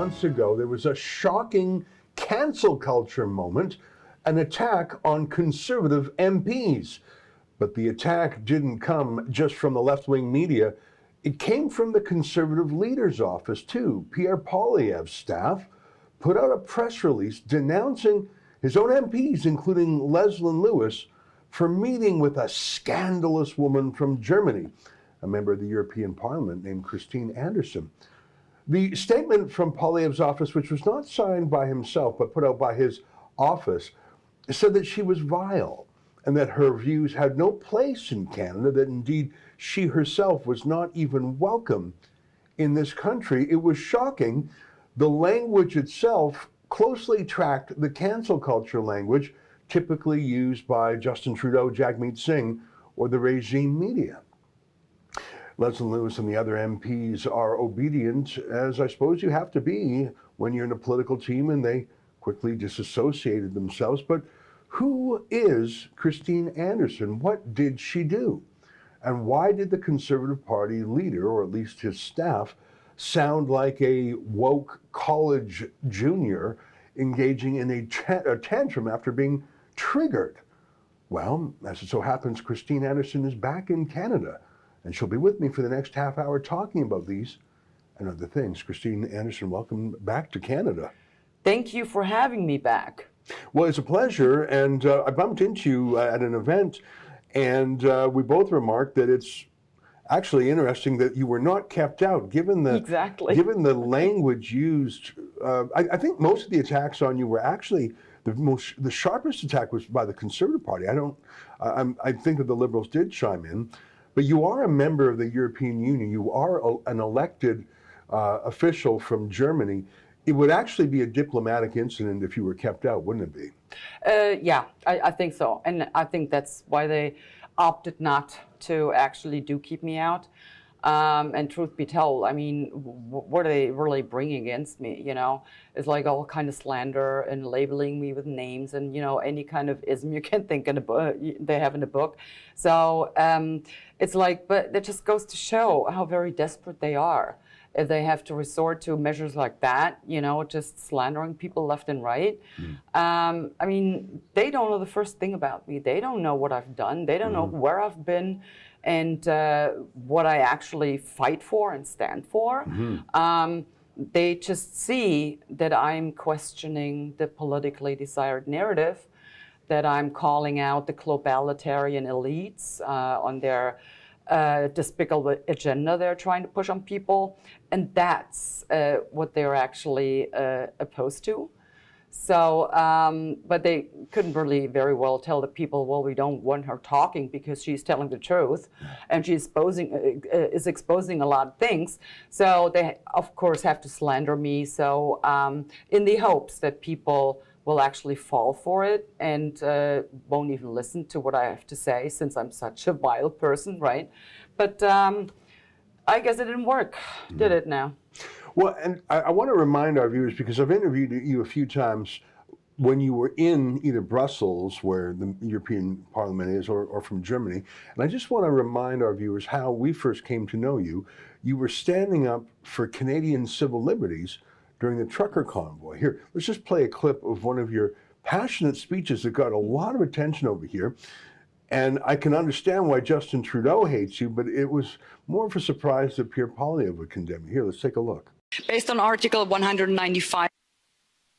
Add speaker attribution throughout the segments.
Speaker 1: months ago, there was a shocking cancel culture moment, an attack on conservative MPs. But the attack didn't come just from the left-wing media. It came from the conservative leader's office, too. Pierre Poilievre's staff put out a press release denouncing his own MPs, including Leslyn Lewis, for meeting with a scandalous woman from Germany, a member of the European Parliament named Christine Anderson. The statement from Poilievre's office, which was not signed by himself but put out by his office, said that she was vile and that her views had no place in Canada, that indeed she herself was not even welcome in this country. It was shocking. The language itself closely tracked the cancel culture language typically used by Justin Trudeau, Jagmeet Singh, or the regime media. Leslyn Lewis and the other MPs are obedient, as I suppose you have to be when you're in a political team, and they quickly disassociated themselves. But who is Christine Anderson? What did she do? And why did the Conservative Party leader, or at least his staff, sound like a woke college junior engaging in a tantrum after being triggered? Well, as it so happens, Christine Anderson is back in Canada, and she'll be with me for the next half hour talking about these and other things. Christine Anderson, welcome back to Canada.
Speaker 2: Thank you for having me back.
Speaker 1: Well, it's a pleasure, and I bumped into you at an event, and we both remarked that it's actually interesting that you were not kept out, given the given the language used. I think most of the attacks on you were actually the sharpest attack was by the Conservative Party. I think that the Liberals did chime in, but you are a member of the European Union. You are an elected official from Germany. It would actually be a diplomatic incident if you were kept out, wouldn't it be?
Speaker 2: Yeah, I think so. And I think that's why they opted not to actually keep me out. And truth be told, I mean, what are they really bringing against me? You know, it's like all kind of slander and labeling me with names and, you know, any kind of ism you can think in a book, they have in the book. So it's like, but that just goes to show how very desperate they are. If they have to resort to measures like that, you know, just slandering people left and right. I mean, they don't know the first thing about me. They don't know what I've done. They don't know where I've been and what I actually fight for and stand for. They just see that I'm questioning the politically desired narrative, that I'm calling out the globalitarian elites on their despicable agenda they're trying to push on people, and that's what they're actually opposed to. So, but they couldn't really very well tell the people, well, we don't want her talking because she's telling the truth, and she's exposing a lot of things. So they, of course, have to slander me. So, in the hopes that people will actually fall for it and won't even listen to what I have to say, since I'm such a vile person, right? But I guess it didn't work, did it now?
Speaker 1: Well, and I want to remind our viewers, because I've interviewed you a few times when you were in either Brussels, where the European Parliament is, or from Germany, and I just want to remind our viewers how we first came to know you. You were standing up for Canadian civil liberties during the trucker convoy. Here, let's just play a clip of one of your passionate speeches that got a lot of attention over here. And I can understand why Justin Trudeau hates you, but it was more of a surprise that Pierre Poilievre would condemn you. Here, let's take a look.
Speaker 3: Based on Article 195,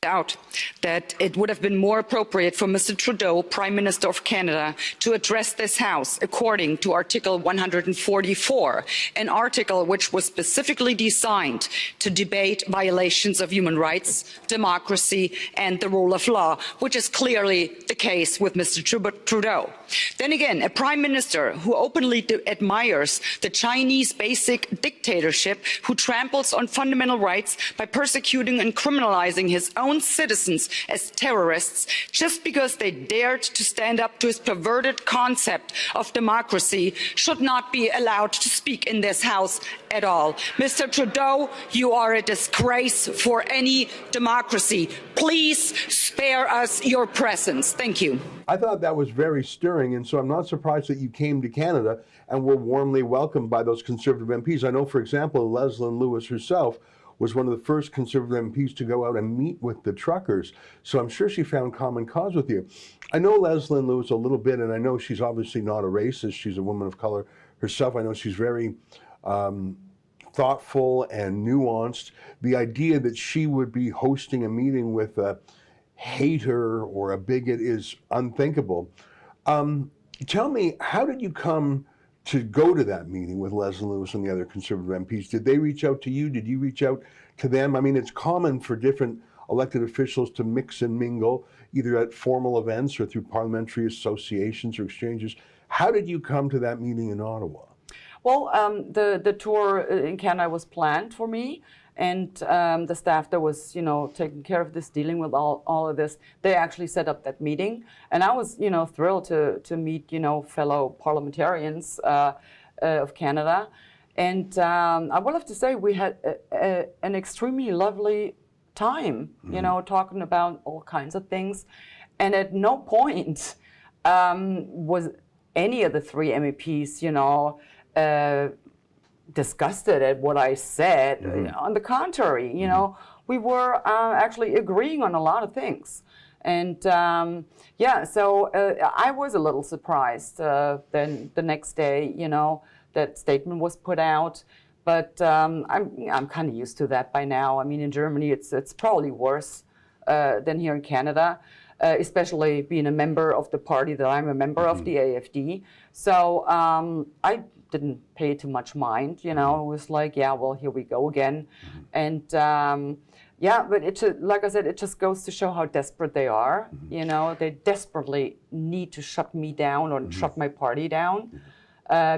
Speaker 3: out that it would have been more appropriate for Mr. Trudeau, Prime Minister of Canada, to address this House according to Article 144, an article which was specifically designed to debate violations of human rights, democracy and the rule of law, which is clearly the case with Mr. Trudeau. Then again, a Prime Minister who openly admires the Chinese basic dictatorship, who tramples on fundamental rights by persecuting and criminalizing his own citizens as terrorists just because they dared to stand up to his perverted concept of democracy, should not be allowed to speak in this House at all. Mr. Trudeau, you are a disgrace for any democracy. Please spare us your presence. Thank you.
Speaker 1: I thought that was very stirring, and so I'm not surprised that you came to Canada and were warmly welcomed by those Conservative MPs. I know, for example, Leslyn Lewis herself was one of the first conservative MPs to go out and meet with the truckers. So I'm sure she found common cause with you. I know Leslyn Lewis a little bit, and I know she's obviously not a racist. She's a woman of color herself. I know she's very thoughtful and nuanced. The idea that she would be hosting a meeting with a hater or a bigot is unthinkable. Tell me, how did you come to go to that meeting with Leslyn Lewis and the other conservative MPs? Did they reach out to you? Did you reach out to them? I mean, it's common for different elected officials to mix and mingle, either at formal events or through parliamentary associations or exchanges. How did you come to that meeting in Ottawa?
Speaker 2: Well, the tour in Canada was planned for me, and the staff that was, taking care of this, dealing with all of this, they actually set up that meeting, and I was, thrilled to meet, fellow parliamentarians of Canada, and I will have to say we had an extremely lovely time, talking about all kinds of things, and at no point was any of the three MEPs, disgusted at what I said. On the contrary, we were actually agreeing on a lot of things. And so I was a little surprised then the next day, that statement was put out. But I'm kind of used to that by now. I mean, in Germany, it's probably worse than here in Canada. Especially being a member of the party that I'm a member of, the AFD. So I didn't pay too much mind, It was like, yeah, well, here we go again. And but like I said, it just goes to show how desperate they are. They desperately need to shut me down or shut my party down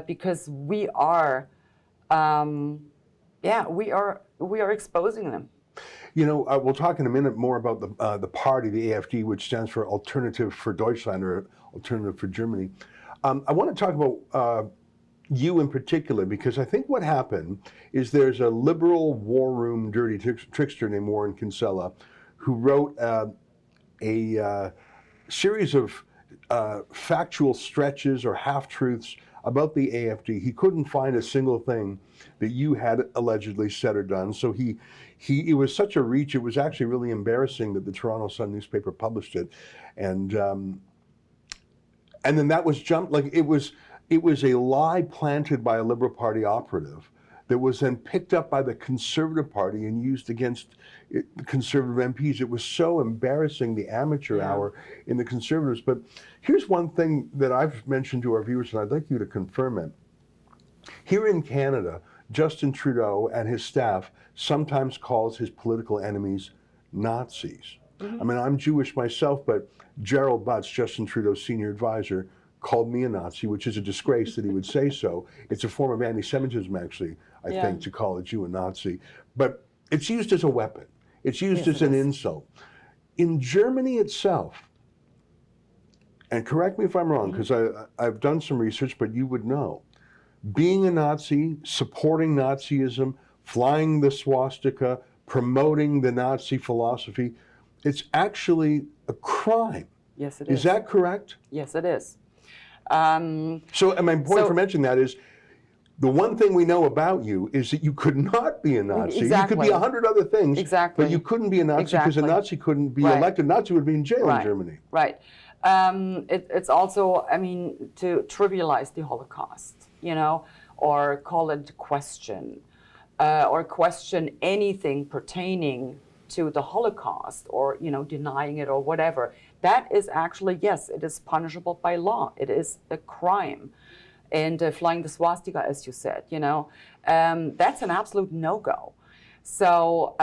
Speaker 2: because we are exposing them.
Speaker 1: We'll talk in a minute more about the party, the AFD, which stands for Alternative for Deutschland, or Alternative for Germany. I want to talk about you in particular, because I think what happened is there's a liberal war room dirty trickster named Warren Kinsella who wrote a series of factual stretches or half-truths about the AFD. He couldn't find a single thing that you had allegedly said or done. So it was such a reach, it was actually really embarrassing that the Toronto Sun newspaper published it. And then that was it was a lie planted by a Liberal Party operative that was then picked up by the Conservative Party and used against Conservative MPs. It was so embarrassing, the amateur hour in the Conservatives. But here's one thing that I've mentioned to our viewers, and I'd like you to confirm it. Here in Canada, Justin Trudeau and his staff sometimes calls his political enemies Nazis. I mean, I'm Jewish myself, but Gerald Butts, Justin Trudeau's senior advisor, called me a Nazi, which is a disgrace that he would say so. It's a form of anti-Semitism, actually, I think, to call a Jew a Nazi. But it's used as a weapon. It's used as an insult. In Germany itself, and correct me if I'm wrong, because I've done some research, but you would know, being a Nazi, supporting Nazism, flying the swastika, promoting the Nazi philosophy, it's actually a crime.
Speaker 2: Yes, it is.
Speaker 1: Is that correct?
Speaker 2: Yes, it is.
Speaker 1: So my point for mentioning that is, the one thing we know about you is that you could not be a Nazi.
Speaker 2: Exactly.
Speaker 1: You could be 100 other things, but you couldn't be a Nazi because a Nazi couldn't be elected. A Nazi would be in jail in Germany.
Speaker 2: Right. It's also, to trivialize the Holocaust, or call it question, or question anything pertaining to the Holocaust, or denying it or whatever. That is actually, yes, it is punishable by law. It is a crime. And flying the swastika, as you said, that's an absolute no-go. So,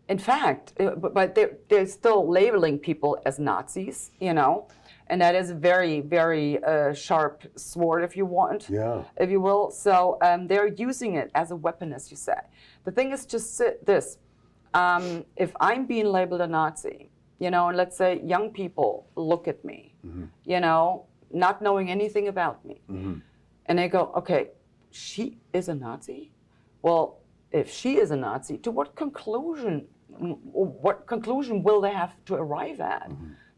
Speaker 2: in fact, but they're still labeling people as Nazis, and that is a very, very sharp sword, if you want, if you will. So they're using it as a weapon, as you said. The thing is just this. If I'm being labeled a Nazi, and let's say young people look at me, not knowing anything about me, and they go, okay, she is a Nazi? Well, if she is a Nazi, to what conclusion will they have to arrive at?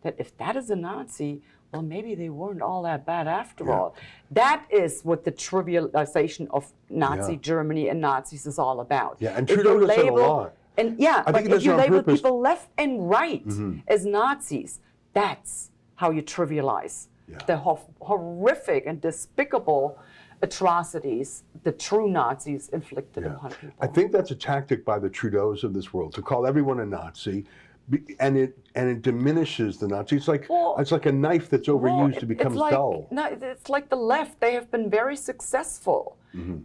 Speaker 2: That if that is a Nazi, well, maybe they weren't all that bad after all. That is what the trivialization of Nazi Germany and Nazis is all about.
Speaker 1: Yeah, and
Speaker 2: If you
Speaker 1: Trudeau does that a
Speaker 2: label-
Speaker 1: lot.
Speaker 2: And yeah,
Speaker 1: I
Speaker 2: but
Speaker 1: think he
Speaker 2: if
Speaker 1: does
Speaker 2: you
Speaker 1: it on
Speaker 2: label
Speaker 1: purpose.
Speaker 2: people left and right as Nazis, that's how you trivialize the horrific and despicable atrocities the true Nazis inflicted upon people.
Speaker 1: I think that's a tactic by the Trudeaus of this world to call everyone a Nazi, and it diminishes the Nazi. It's like a knife that's overused to becomes dull.
Speaker 2: No, it's like the left. They have been very successful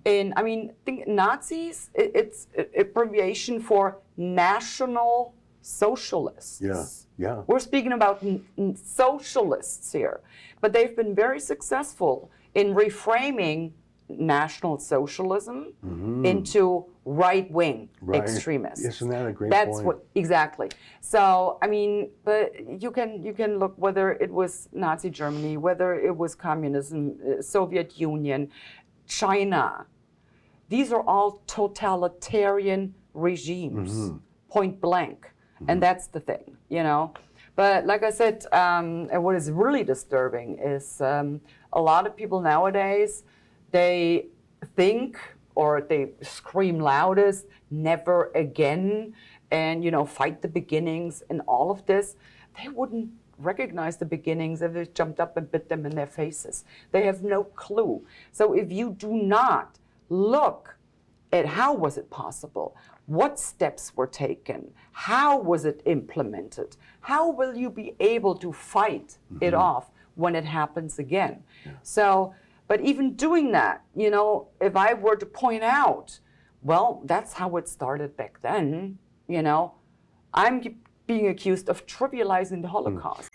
Speaker 2: in. I mean, think Nazis. It's abbreviation for National Socialists.
Speaker 1: Yeah.
Speaker 2: We're speaking about socialists here, but they've been very successful in reframing National Socialism into right-wing extremists.
Speaker 1: Isn't that a great point?
Speaker 2: That's what exactly. So I mean, but you can look whether it was Nazi Germany, whether it was communism, Soviet Union, China. These are all totalitarian regimes, point blank, and that's the thing, you know. But like I said, and what is really disturbing is a lot of people nowadays, they think or they scream loudest, never again, and, you know, fight the beginnings and all of this. They wouldn't recognize the beginnings if they jumped up and bit them in their faces. They have no clue. So if you do not look at how was it possible, what steps were taken, how was it implemented, how will you be able to fight it off when it happens again? So, but even doing that, you know, if I were to point out, well, that's how it started back then, you know, I'm being accused of trivializing the Holocaust.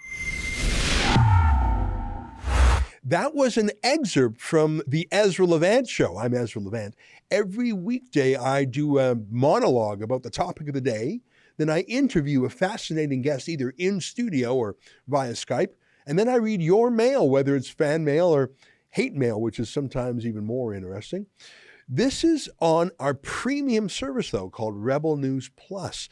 Speaker 4: That was an excerpt from the Ezra Levant Show. I'm Ezra Levant. Every weekday, I do a monologue about the topic of the day. Then I interview a fascinating guest either in studio or via Skype. And then I read your mail, whether it's fan mail or hate mail, which is sometimes even more interesting. This is on our premium service, though, called Rebel News Plus.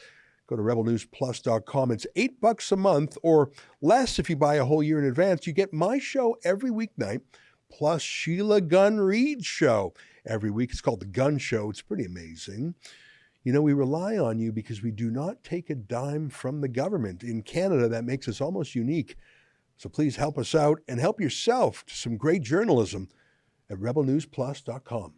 Speaker 4: Go to rebelnewsplus.com. It's $8 a month or less if you buy a whole year in advance. You get my show every weeknight, plus Sheila Gunn Reid's show every week. It's called The Gun Show. It's pretty amazing. You know, we rely on you because we do not take a dime from the government. In Canada, that makes us almost unique. So please help us out and help yourself to some great journalism at rebelnewsplus.com.